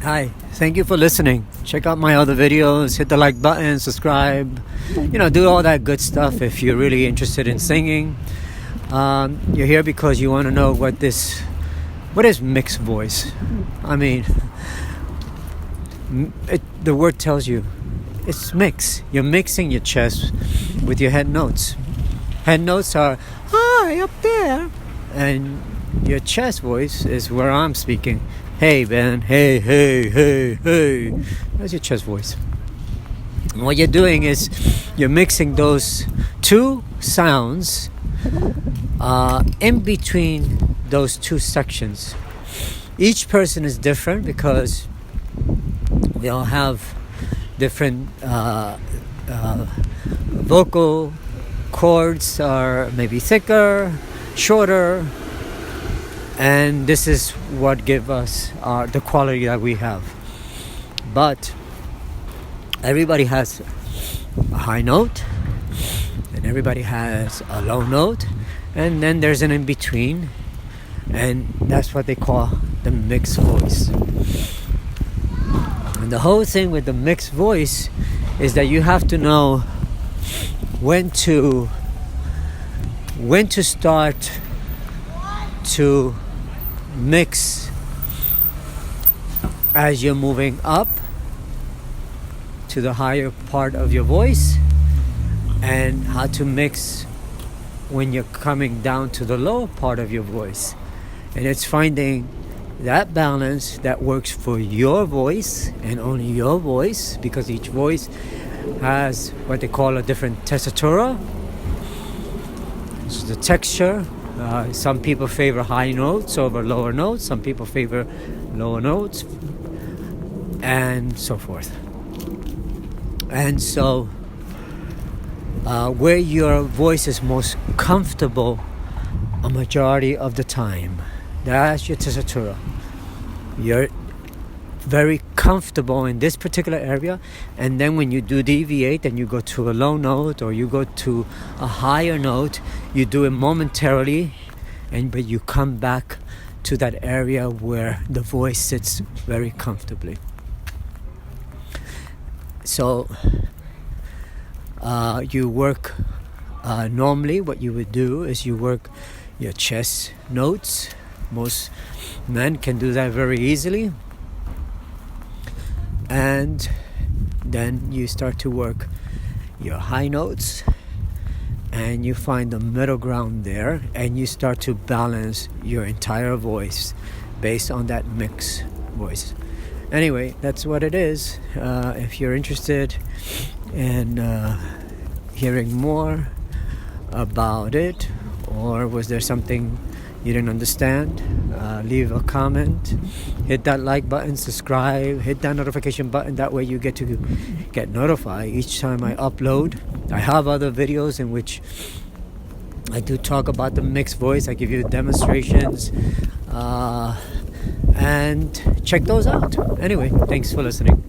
Hi, thank you for listening. Check out my other videos, hit the like button, subscribe, do all that good stuff if you're really interested in singing. You're here because you want to know what is mixed voice. I mean, the word tells you it's mix. You're mixing your chest with your head notes. Head notes are high up there, and your chest voice is where I'm speaking. Hey, Ben. Hey, hey, hey, hey. That's your chest voice. And what you're doing is you're mixing those two sounds in between those two sections. Each person is different because we all have different vocal cords are maybe thicker, shorter, and this is what gives us the quality that we have. But everybody has a high note, and everybody has a low note, and then there's an in-between, and that's what they call the mixed voice. And the whole thing with the mixed voice is that you have to know when to start to mix as you're moving up to the higher part of your voice, and how to mix when you're coming down to the lower part of your voice. And it's finding that balance that works for your voice and only your voice, because each voice has what they call a different tessitura. So the texture. Some people favor high notes over lower notes. Some people favor lower notes, and so forth. And so, where your voice is most comfortable a majority of the time, that's your tessitura. You're very comfortable in this particular area, and then when you do deviate and you go to a low note or you go to a higher note, you do it momentarily, but you come back to that area where the voice sits very comfortably. So you work normally what you would do is you work your chest notes. Most men can do that very easily. And then you start to work your high notes, and you find the middle ground there, and you start to balance your entire voice based on that mixed voice. Anyway, that's what it is. If you're interested in hearing more about it, or was there something you didn't understand, leave a comment, hit that like button, subscribe, hit that notification button. That way you get to get notified each time I upload. I have other videos in which I do talk about the mixed voice. I give you demonstrations, and check those out. Anyway, thanks for listening.